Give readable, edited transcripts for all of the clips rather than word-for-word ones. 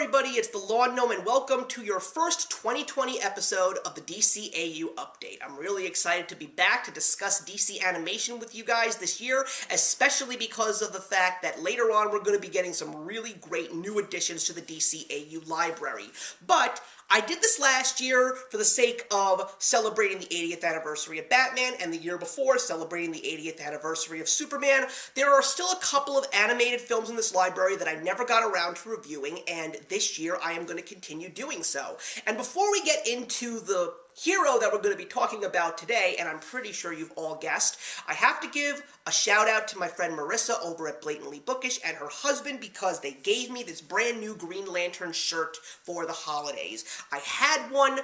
everybody, it's the Lawn Gnome, and welcome to your first 2020 episode of the DCAU Update. I'm really excited to be back to discuss DC animation with you guys this year, especially because of the fact that later on we're going to be getting some really great new additions to the DCAU library. But I did this last year for the sake of celebrating the 80th anniversary of Batman, and the year before celebrating the 80th anniversary of Superman. There are still a couple of animated films in this library that I never got around to reviewing, and this year I am going to continue doing so. And before we get into the hero that we're going to be talking about today, and I'm pretty sure you've all guessed, I have to give a shout out to my friend Marissa over at Blatantly Bookish and her husband because they gave me this brand new Green Lantern shirt for the holidays. I had one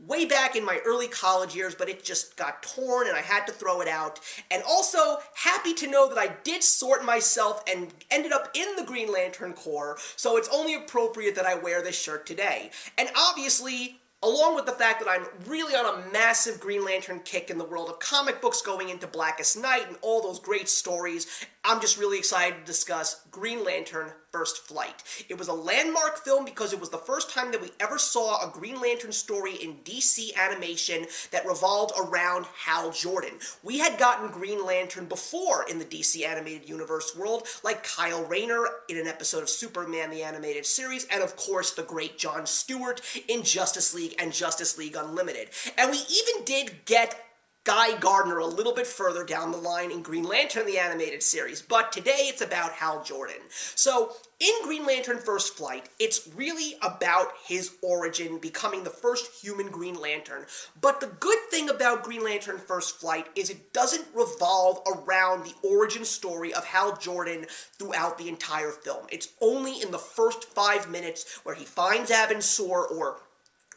way back in my early college years, but it just got torn and I had to throw it out. And also, happy to know that I did sort myself and ended up in the Green Lantern Corps, so it's only appropriate that I wear this shirt today. And obviously, along with the fact that I'm really on a massive Green Lantern kick in the world of comic books going into Blackest Night and all those great stories, I'm just really excited to discuss Green Lantern First Flight. It was a landmark film because it was the first time that we ever saw a Green Lantern story in DC animation that revolved around Hal Jordan. We had gotten Green Lantern before in the DC animated universe world, like Kyle Rayner in an episode of Superman the Animated Series, and of course the great Jon Stewart in Justice League and Justice League Unlimited. And we even did get Guy Gardner a little bit further down the line in Green Lantern the Animated Series, but today it's about Hal Jordan. So, in Green Lantern First Flight, it's really about his origin, becoming the first human Green Lantern. But the good thing about Green Lantern First Flight is it doesn't revolve around the origin story of Hal Jordan throughout the entire film. It's only in the first 5 minutes where he finds Abin Sur, or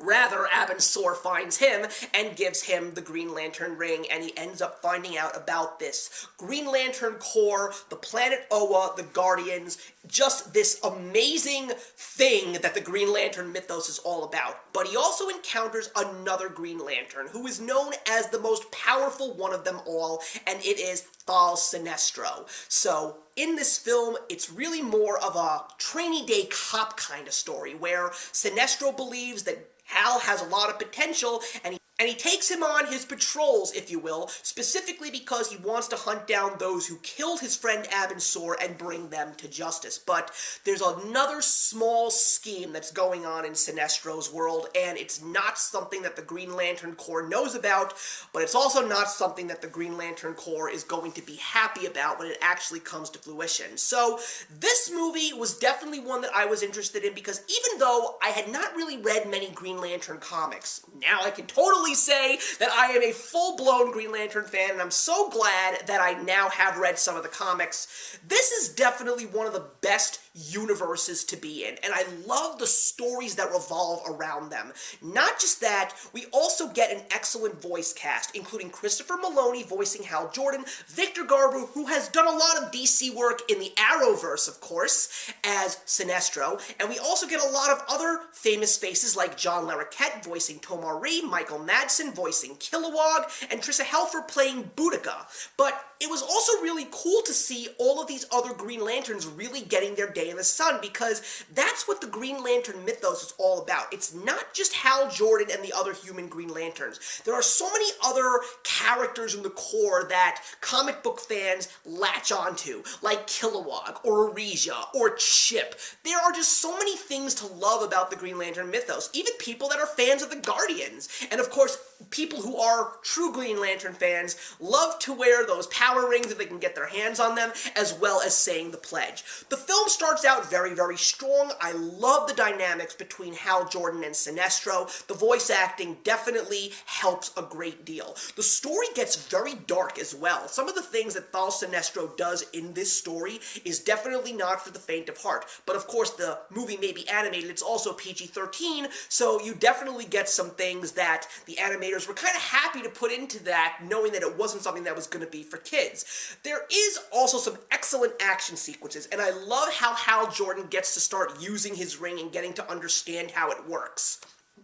rather, Abin Sur finds him and gives him the Green Lantern ring, and he ends up finding out about this Green Lantern Corps, the planet Oa, the Guardians, just this amazing thing that the Green Lantern mythos is all about. But he also encounters another Green Lantern, who is known as the most powerful one of them all, and it is Thal Sinestro. So, in this film, it's really more of a trainee day cop kind of story, where Sinestro believes that Hal has a lot of potential, and he takes him on his patrols, if you will, specifically because he wants to hunt down those who killed his friend Abin Sur and bring them to justice. But there's another small scheme that's going on in Sinestro's world, and it's not something that the Green Lantern Corps knows about, but it's also not something that the Green Lantern Corps is going to be happy about when it actually comes to fruition. So, this movie was definitely one that I was interested in because even though I had not really read many Green Lantern comics, now I can totally say that I am a full-blown Green Lantern fan, and I'm so glad that I now have read some of the comics. This is definitely one of the best universes to be in, and I love the stories that revolve around them. Not just that, we also get an excellent voice cast, including Christopher Maloney voicing Hal Jordan, Victor Garber, who has done a lot of DC work in the Arrowverse, of course, as Sinestro, and we also get a lot of other famous faces like John Larroquette voicing Tomar-Re, Michael Madsen voicing Kilowog, and Trissa Helfer playing Boudica. But it was also really cool to see all of these other Green Lanterns really getting their day in the sun, because that's what the Green Lantern mythos is all about. It's not just Hal Jordan and the other human Green Lanterns. There are so many other characters in the Corps that comic book fans latch onto, like Kilowog, or Arisia, or Chip. There are just so many things to love about the Green Lantern mythos, even people that are fans of the Guardians. And of course, people who are true Green Lantern fans love to wear those power rings if they can get their hands on them, as well as saying the pledge. The film starts out very, very strong. I love the dynamics between Hal Jordan and Sinestro. The voice acting definitely helps a great deal. The story gets very dark as well. Some of the things that Thal Sinestro does in this story is definitely not for the faint of heart. But of course, the movie may be animated. It's also PG-13, so you definitely get some things that the animators were kind of happy to put into that, knowing that it wasn't something that was going to be for kids. There is also some excellent action sequences, and I love how Hal Jordan gets to start using his ring and getting to understand how it works.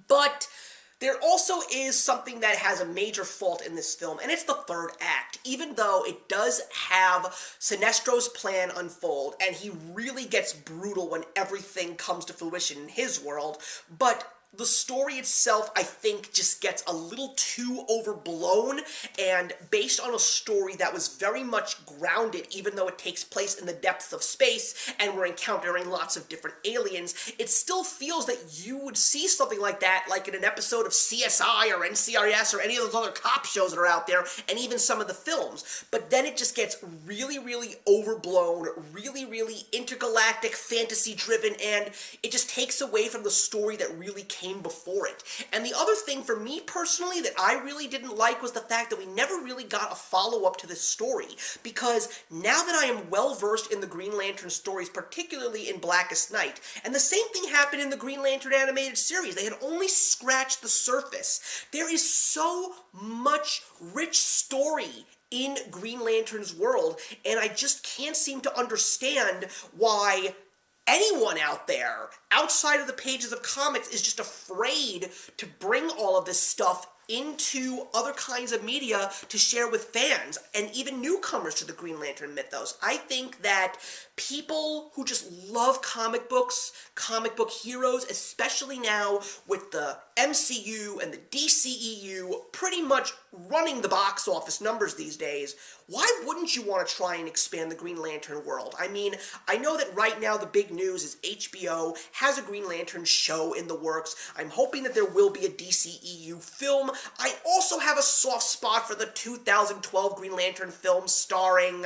But There also is something that has a major fault in this film, and it's the third act. Even though it does have Sinestro's plan unfold, and he really gets brutal when everything comes to fruition in his world, but the story itself, I think, just gets a little too overblown, and based on a story that was very much grounded, even though it takes place in the depths of space, and we're encountering lots of different aliens, it still feels that you would see something like that, like in an episode of CSI or NCRS or any of those other cop shows that are out there, and even some of the films. But then it just gets really, really overblown, really, really intergalactic, fantasy-driven, and it just takes away from the story that really came before it. And the other thing for me personally that I really didn't like was the fact that we never really got a follow-up to this story, because now that I am well versed in the Green Lantern stories, particularly in Blackest Night, and the same thing happened in the Green Lantern animated series, they had only scratched the surface. There is so much rich story in Green Lantern's world, and I just can't seem to understand why anyone out there, outside of the pages of comics, is just afraid to bring all of this stuff into other kinds of media to share with fans, and even newcomers to the Green Lantern mythos. I think that people who just love comic books, comic book heroes, especially now with the MCU and the DCEU pretty much running the box office numbers these days, why wouldn't you want to try and expand the Green Lantern world? I mean, I know that right now the big news is HBO has a Green Lantern show in the works. I'm hoping that there will be a DCEU film. I also have a soft spot for the 2012 Green Lantern film starring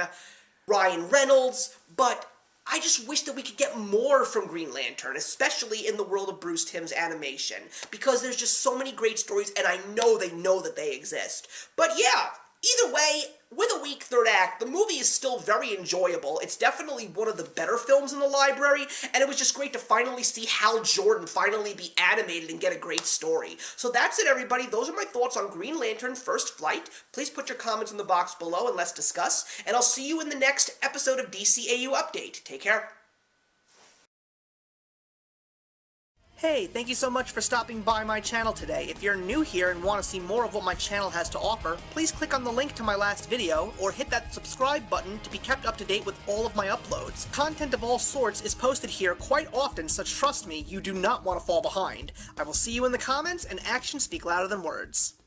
Ryan Reynolds, but I just wish that we could get more from Green Lantern, especially in the world of Bruce Timm's animation, because there's just so many great stories, and I know that they exist. But yeah, either way, with a weak third act, the movie is still very enjoyable. It's definitely one of the better films in the library, and it was just great to finally see Hal Jordan finally be animated and get a great story. So that's it, everybody. Those are my thoughts on Green Lantern First Flight. Please put your comments in the box below and let's discuss, and I'll see you in the next episode of DCAU Update. Take care. Hey, thank you so much for stopping by my channel today. If you're new here and want to see more of what my channel has to offer, please click on the link to my last video, or hit that subscribe button to be kept up to date with all of my uploads. Content of all sorts is posted here quite often, so trust me, you do not want to fall behind. I will see you in the comments, and actions speak louder than words.